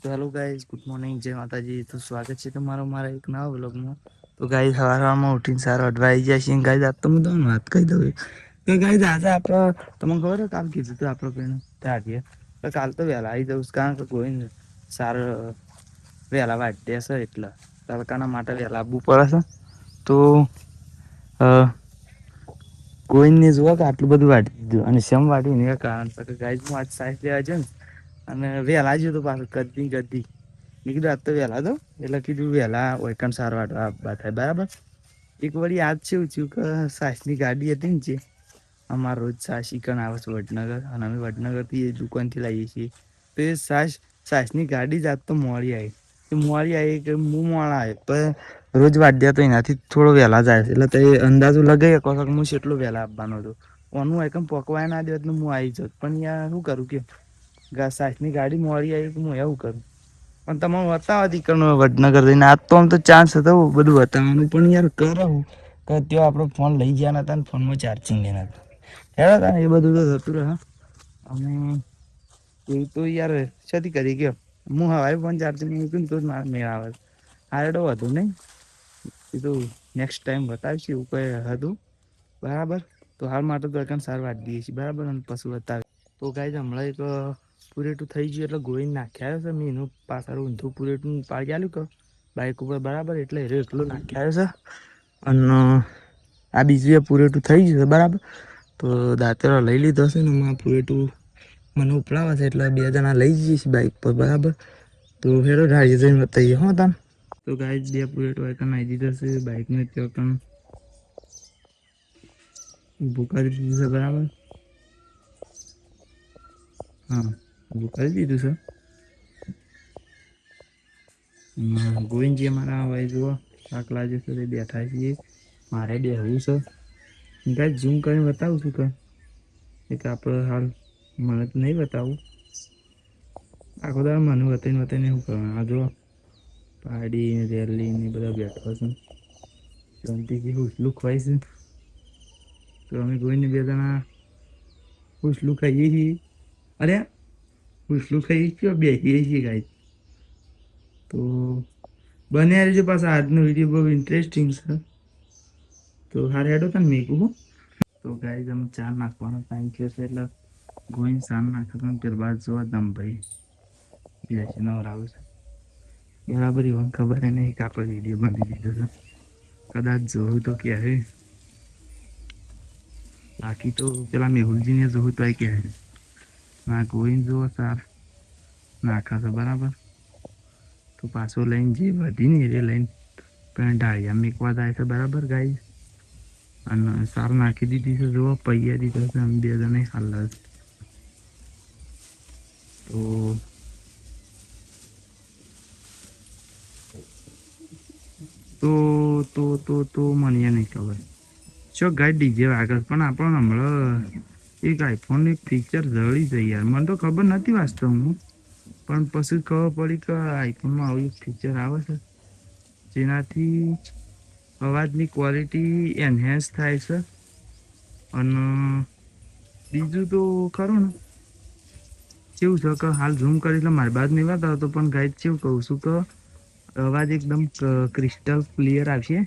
તો hello guys, good morning, જય માતાજી. તો સ્વાગત છે તમારો મારા એક નવા વ્લોગમાં. તો ગાઈઝ સવારમાં ઉઠીને સારો અડવા આવી જાય છે. ગાઈઝ આજ તો હું તમને વાત કહી દઉં કે ગાઈઝ આજે આપણે તમને ખબર છે કામ કીધું હતું આપણે પેલું ત્યાં તો કાલ તો વહેલા આવી જવું કારણ કે કોઈ સારું વહેલા વાઢ્યા છે એટલે તડકાના માટે વહેલા આવવું પડે છે. તો ગોવિંદને જોવા કે આટલું બધું વાટી દીધું અને શેમ વાટ્યું એ કારણ છે કે ગાઈઝ હું આજ સાઈડ લેવા છે ને અને વહેલા જ્યો તો પાછું ગદ્દી મેં કીધું આજ તો વહેલા દો એટલે કીધું વહેલા ઓયકણ સાર વાટવા થાય બરાબર. એક વળી યાદ છે એવું કે સાસની ગાડી હતી ને જે અમાર રોજ સાસ ઈકન આવે છે વડનગર અને અમે વડનગરથી એ દુકાનથી લાવીએ છીએ. તો એ સાસની ગાડી જ આજ તો મોડી આવી કે હું મોડા આવ્યો પણ રોજ વાઢ્યા તો એનાથી થોડો વહેલા જાય છે એટલે તો એ અંદાજો લગાવી શકો કે હું કેટલું વહેલા આવવાનો હતો. ઓનું એકમ પકવાય ના દે એટલે હું આવી જાત પણ યાર શું કરું કે સાસની ગાડી મોડી આવી હું એવું કરું પણ તમારે બતાવવા તી વડનગર જઈને આજ તો આમ તો ચાન્સ હતો બધું બતાવવાનું પણ યાર કરાવું કે ત્યાં આપડો ફોન લઈ ગયા નતા ને ફોનમાં ચાર્જિંગ નતા એ બધું તો થતું રહે અને એવું તો યાર શેથી કરી કે હું હવારે ફોન ચાર્જિંગ મૂક્યું તો જ મારે મેળ આવે. હારડો હતું નઈ એ તો નેક્સ્ટ ટાઈમ બતાવીશ એવું કઈ હતું બરાબર. તો હાલ માટે તો સાર વાટી દઈએ છીએ બરાબર અને પછી બતાવી તો ગાઈઝ હમણાં એક પૂરેટું થઈ ગયું એટલે ગોળીને નાખ્યા છે મેં એનું પાછળ ઊંધું પૂરેટું પાડી આલ્યું કે બાઈક ઉપર બરાબર એટલે એટલું નાખ્યા છે અને આ બીજું એ પૂરેટું થઈ ગયું છે બરાબર. તો દાંતરો લઈ લીધો હશે ને પૂરેટું મને ઉપડાવે છે એટલે બે જણા લઈ જઈએ છીએ બાઈક પર બરાબર. તો હેડો ઢાળીએ જઈને બતાવીએ હો તને. તો ગાઈઝ બે પૂરેટો નાખી દીધા છે બાઈકને ત્યાં ઊભું કરી દીધું છે બરાબર. હા ઊભું કરી દીધું છે. ગોવિંદજી અમારા હવે જુઓ આટલા જ સુધી બેઠા છીએ. મારે બેહવું છે ગાઈઝ ઝૂમ કરીને બતાવું છું કે એક આપણે હાલ મને તો નહીં બતાવું આખો દાડો મને બતાવીને શું કરવાનું આ જુઓ પાડી રેલી ને બધા બેઠો છે. શાંતિથી હુસલું ખવાય છે તો અમે ગોવિંદ બે જણા હુસલું ખાઈએ છીએ અરે હુસલું ખાઈએ છીએ બેસીએ છીએ ગાઈઝ. તો બન્યા રહેજો પાછા આજનો વિડીયો બહુ ઇન્ટરેસ્ટિંગ છે. તો હાર હેડો તને મેકું હો. તો ગાઈઝ અમે ચા નાખવાનો ટાઈમ થયો છે એટલે ગોવિંદ ચા નાખે તો ત્યારબાદ જોવા દમભાઈ બેસીને નવરાવે છે. બરાબર એવોને ખબર નહીં કે આપણે વિડીયો બનાવી દીધો છે. કદાચ જોવું તો ક્યારે બાકી તો પેલા મેહુલજીને જોવું તો કહે ના ગોવિંદ જુઓ સાર નાખા છે બરાબર. તો પાછો લઈને જે વધી ને એ લઈને પણ ઢાળિયા મેકવા જાય છે બરાબર ગાઈઝ. અને સાર નાખી દીધી છે જુઓ પૈયા દીધા છે અમે બે જણા હાલ તો મને નહીં ખબર ચો ગાઈડ ડીજે આગળ પણ આપણને હમણાં એક આઈફોન એક ફીચર જળી છે યાર મને તો ખબર નથી વાસ્તવમાં પણ પછી ખબર પડી કે આઈફોનમાં આવું એક ફીચર આવે છે જેનાથી અવાજની ક્વોલિટી એન્હેન્સ થાય છે અને બીજું તો ખરું ને કેવું છે કે હાલ ઝૂમ કરી એટલે મારી બાદ નહીં વાત આવતો પણ ગાઈડ કેવું કહું છું કે અવાજ એકદમ ક્રિસ્ટલ ક્લિયર આવશે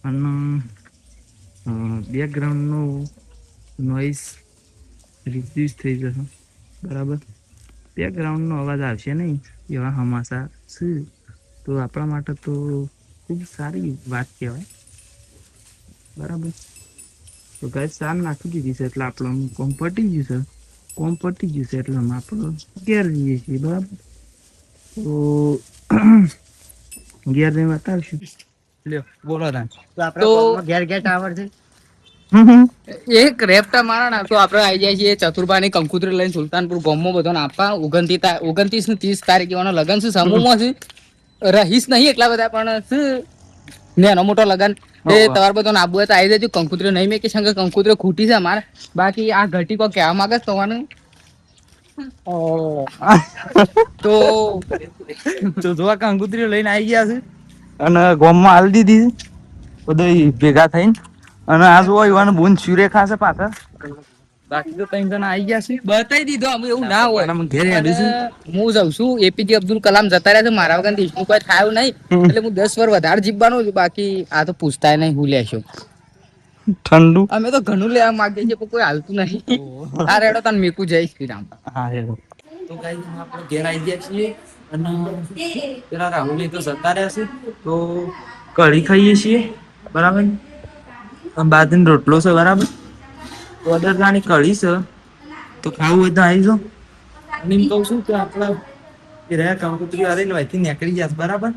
અને બેકગ્રાઉન્ડનો નોઈસ રિડ્યુસ થઈ જશે બરાબર. બેકગ્રાઉન્ડનો અવાજ આવશે નહીં એવા હમાસા છે તો આપણા માટે તો ખૂબ સારી વાત કહેવાય બરાબર. તો ગાઈસ સાર નાખી દીધી છે એટલે આપણું કોમ પટી ગયું છે એટલે અમે આપણે ઘેર જઈએ છીએ બરાબર. તો ઘેર જઈને બતાવશું લ્યો બોલો તાન તો આપણે ઘેર ઘેર ટાવર છે. એક રેપટા મારા ના તો આપડે આવી જાય છીએ ચતુરબા કંકુતરી લઈને સુલતાનપુર ગોમમાં બધો આપવા 29 ને 30 તારીખે લગન છે સમૂહમાં છે રહીશ નહીં એટલા બધા પણ શું નાનો મોટો લગન એ તમારે બધો આબુ હોય તો આવી જજો કંકુતરી નહીં મેં કે કંકુતરી ખૂટી છે અમારે બાકી આ ઘટી કો કહેવા માંગે તમાને તો જોવા કંકુતરીઓ લઈને આવી ગયા છે અને ગોમમાં હાલ દીધી બધા ભેગા થઈને અને આ જોવા યુવાન બુન સુરેખા છે પાછળ બાકી તો ત્રણ જણા આવી ગયા છે. બતાઈ દીધો અમે એવું ના હોય. પાણામાં ઘેર અને હેડ્યું હું જઉં છું એપીજે અબ્દુલ કલામ જતા રહ્યા છે મારા વગર દેશનું કોઈ થાયું નહીં છે એટલે હું 10 વાર વધારે જીવવાનો છું બાકી આ તો પૂછતાય નહીં હું લેશો ઠંડુ. અમે તો ઘણું લેવા માંગીએ છીએ પણ કોઈ હાલતું નહીં આ રેડો તને મેકું જય શ્રી રામ હા હેલો. તો ગાઈસ આપણે ઘેર આવી ગયા છીએ અને પેલા રાહુલ તો જતા રહ્યા છે તો કઢી ખાઈએ છીએ બરાબર. બાજરીનો રોટલો છે બરાબર. વડોદરાની કઢી છે તો ખાવું હોય તો આવી જાઓ. અને એમ કહું છું કે આપણે એ રહ્યા કંકોત્રી વાળી ને વહીથી નીકળી ગયા બરાબર.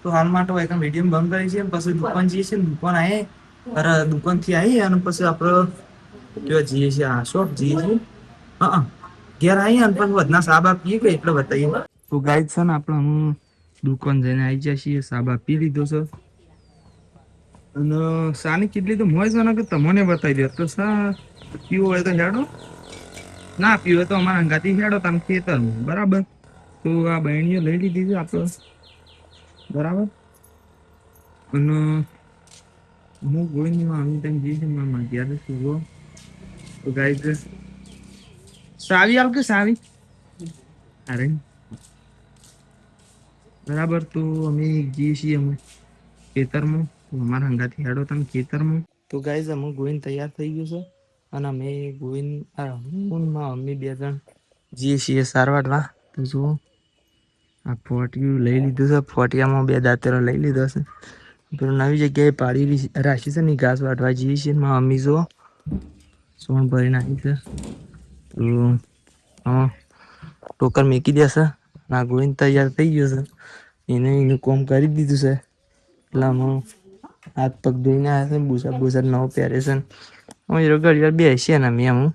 તો હાલ માટે હોય વિડીયો બંધ કરી છે પછી દુકાન જઈએ છીએ દુકાન આવીએ અરે દુકાનથી આવી અને પછી આપણે કેવા જઈએ છીએ આ શોપ જઈએ છીએ. હા ઘેર આવીએ અને પછી વધના સાબા પીએ કે એટલે બતાવીએ. તો ગાઈડ છે ને આપણે હું દુકાન જઈને આવી જાય છીએ સાબા પી લીધો છે અને સાની કેટલી તો મોય છે ને કે તમને બતાવી દે તો સા પીવો હોય તો હેડો ના પીવો તો અમારા અંગાથી હેડો તમે ખેતરમાં બરાબર. તો આ બહેણીઓ લઈ લીધી છે આપણે બરાબર. અને હું ગોળીની મામી તમે જઈ છે મામા ત્યારે સુવો તો ગાઈડ સાવી આવ કે સાવી અરે બરાબર. તો અમે જઈએ છીએ અમે ખેતરમાં અમારા હંગાથી હેડો તમે ખેતરમાં. તો ગાઈઝ અમે ગોવિંદ તૈયાર થઈ ગયું છે અને અમે ગોવિંદ મમ્મી બે જણ જઈએ છીએ સારવાડવા. તો જુઓ આ ફોટિયું લઈ લીધું છે ફોટિયામાં બે દાંતેરો લઈ લીધો છે પેલું નવી જગ્યાએ પાડી રાખી છે ને ઘાસ વાટવા જઈએ છીએ મારા મમ્મી જુઓ સોણ ભરી નાખી છે. તો હા ટોકર મેકી દેશે ના ગોવિંદ તૈયાર થઈ ગયો છે એને એનું કોમ કરી દીધું છે એટલે આમાં હાથ પગ ધોઈને આવ્યા છે બુસા બુસા નવો પહેરે છે અમે ઘડી વાર બેસીએ ને અમે હું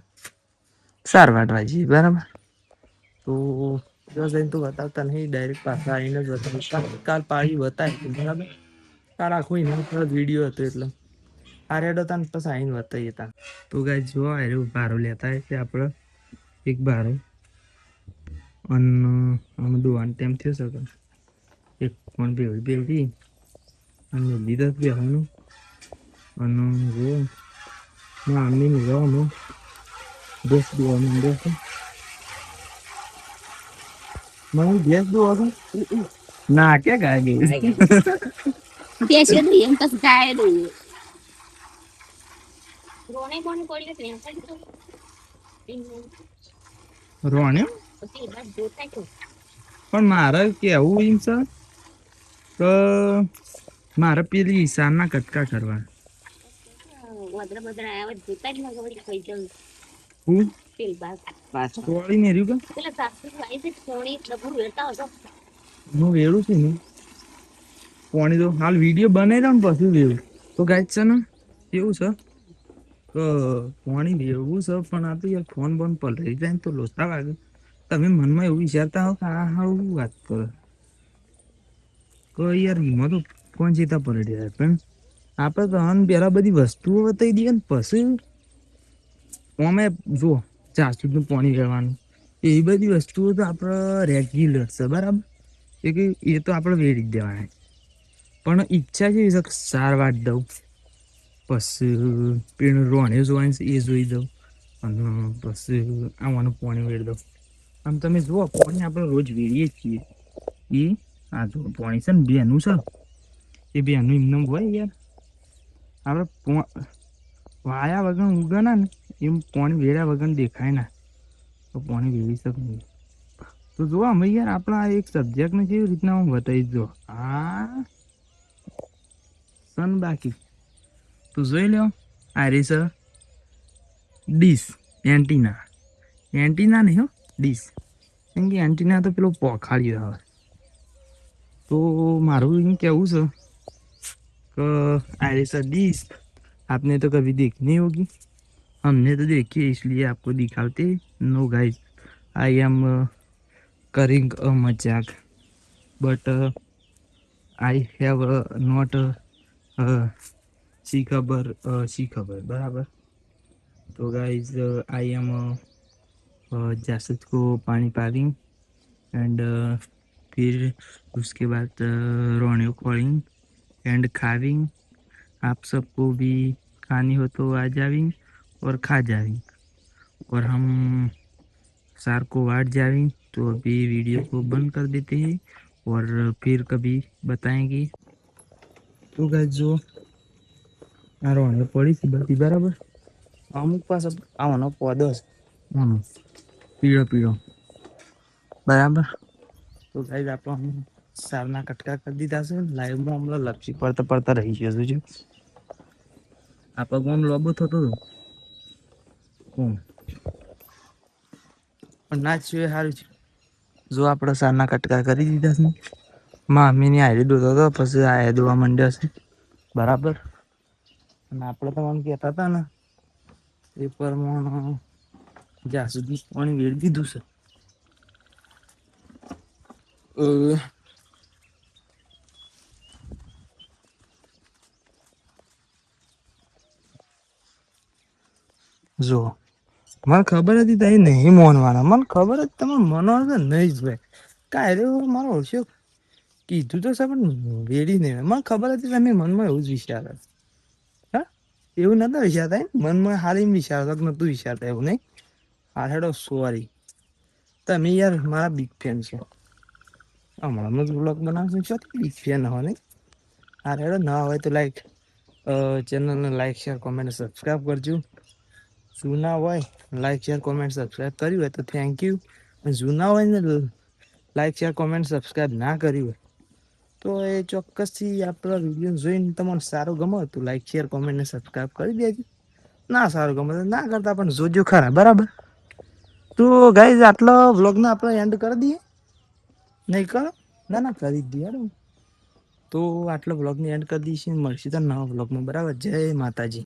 સાર વાટવા જઈએ બરાબર. તો જઈને તો બતાવતા નહીં ડાયરેક્ટ પાછા આવીને જ બતાવતા કાલ પાડી બતાવી બરાબર. કાલ આખું એના વિડીયો હતો એટલે આ રેડો હતા ને પછી આવીને બતાવીએ હતા. તો ગાય જો આ ભારો લેતા એટલે આપણે એક ભારો અને આમ દોવાનું ટાઈમ થયો શકે એક ફોન ભેગી અને લીધા બેવાનું અને જો આમની જોવાનું દસ દોવાનું દસ મને ગેસ દો ના કે ગાય ગઈ Dia sudah yang pas kaya dulu. Rone કોને કોળી કે ત્યાં તો રોણે પછી બાદ જોતા તો પણ મારે કેવું એમ છે કે મારે પેલી ઈશાનના કટકા કરવા વદરા બદરા આવા જોતા જ ન ગવડી ખાઈ જવું હું પેલ બાદ પાછોળી ને રહ્યું કે પેલા સાસુ આવી છે સોણી ડબુર વેતા હતો હું વેળું છું ને પાણી તો હાલ વિડીયો બનાવી દઉં ને પછી વેવું તો ગાય છે ને એવું છે કે પાણી વેવું છે પણ આ તો યાર ફોન બોન પલરી જાય ને તો લોચા વાગે. તમે મનમાં એવું વિચારતા હો કે આ હારું વાત કરો કે યાર એમાં તો ફોન સીધા પલળી જાય પણ આપણે તો હન પહેલા બધી વસ્તુઓ બતાવી દઈએ ને પછી અમે જુઓ ચાસુદનું પાણી વેળવાનું એવી બધી વસ્તુઓ તો આપણે રેગ્યુલર છે બરાબર. એ તો આપણે વેડી જ દેવાના પણ ઈચ્છા કેવી છે સાર વાટ દઉં પછી પેલું રોણે જોવાનું છે એ જોઈ દઉં અને પછી આવવાનું પાણી વેડી દઉં. આમ તમે જુઓ પાણી આપણે રોજ વેડીએ છીએ એ આ જો પાણી છે ને બેનું છે એ બેનું એમને હોય યાર આપણે વાયા વગર ઉગના ને એમ પાણી વેડ્યા વગર દેખાય ના તો પાણી વેડી શકે નહીં. તો જો અમે યાર આપણા એક સબ્જેક્ટને કેવી રીતના હું બતાવી દો આ સન બાકી તો જોઈ લો આ રે સર ડીશ એન્ટીના નહીં હો ડીશ કેમ કે એન્ટીના તો પેલો પોખાડ્યો હવે. તો મારું એમ કહેવું છે कि ऐसा डिश आपने तो कभी देखी नहीं होगी हमने तो देखी है इसलिए आपको दिखाते. नो गाइस आई एम करिंग अ मजाक बट आई हैव नॉट सी खबर बराबर. तो गाइस आई एम जासद को पानी पाविंग एंड फिर उसके बाद रोने खोलिंग एंड खाविंग. आप सबको भी खानी हो तो आ जाविंग और खा जाविंग और हम सार को वाट जाएं तो अभी वीडियो को बंद कर देते हैं और फिर कभी बताएंगे। तो गाइस जो આ રોણે પડી છે બધી બરાબર. અમુક પાસે આવવાનો પોદો છે આનો પીળો પીળો બરાબર. તો ગાઈસ આપણે સારના કટકા કરી દીધા છે. લાઈવમાં હમણાં લપસી પડતા પડતા રહી ગયો છું. આ પગમાં લોબો થતો હતો પણ ના જ છે સારું છે. જો આપણે સારના કટકા કરી દીધા છે. મમ્મીની હારી દોતો હતો પછી આ દોવા માંડ્યો છે બરાબર. અને આપણે તો મને કહેતા હતા ને એ પ્રમાણે જ્યાં સુધી પાણી વેડી દીધું છે. જો મને ખબર હતી તઈ નહીં મોનવાના. મને ખબર હતી તમે મનવા તો નહીં જ ભાઈ. કાંઈ રે મારો ઓળશો કીધું તો છે પણ વેડી નહીં. મને ખબર હતી તમે મનમાં એવું જ વિચાર. હા એવું નતા વિચારતા મનમાં હારી વિચારતા કે નતું વિચારતા એવું નહીં. હા હેડો સોરી. તમે યાર મારા બિગ ફેન છો. હમણાં જ બ્લોગ બનાવશો છો બિગ ફેન હો નહીં. હા હેડો ના હોય તો લાઈક ચેનલને લાઈક શેર કોમેન્ટ સબસ્ક્રાઈબ કરજો. જૂના હોય લાઈક શેર કોમેન્ટ સબસ્ક્રાઈબ કર્યું હોય તો થેન્ક યુ. જૂના હોય ને લાઈક શેર કોમેન્ટ સબસ્ક્રાઈબ ના કર્યું હોય તો એ ચોક્કસથી આપણા વિડીયો જોઈને તમને સારું ગમે તો લાઈક શેર કોમેન્ટ ને સબસ્ક્રાઈબ કરી દેજો. ના સારું ગમે તો ના કરતા પણ જોજો ખરા બરાબર. તો ગાઈઝ આટલો વ્લોગને આપણે એન્ડ કરી દઈએ. નહીં કરો ના ના કરી જ દઈએ. તો આટલો વ્લોગને એન્ડ કરી દઈશું. મળશે તો નવા વ્લોગમાં બરાબર. જય માતાજી.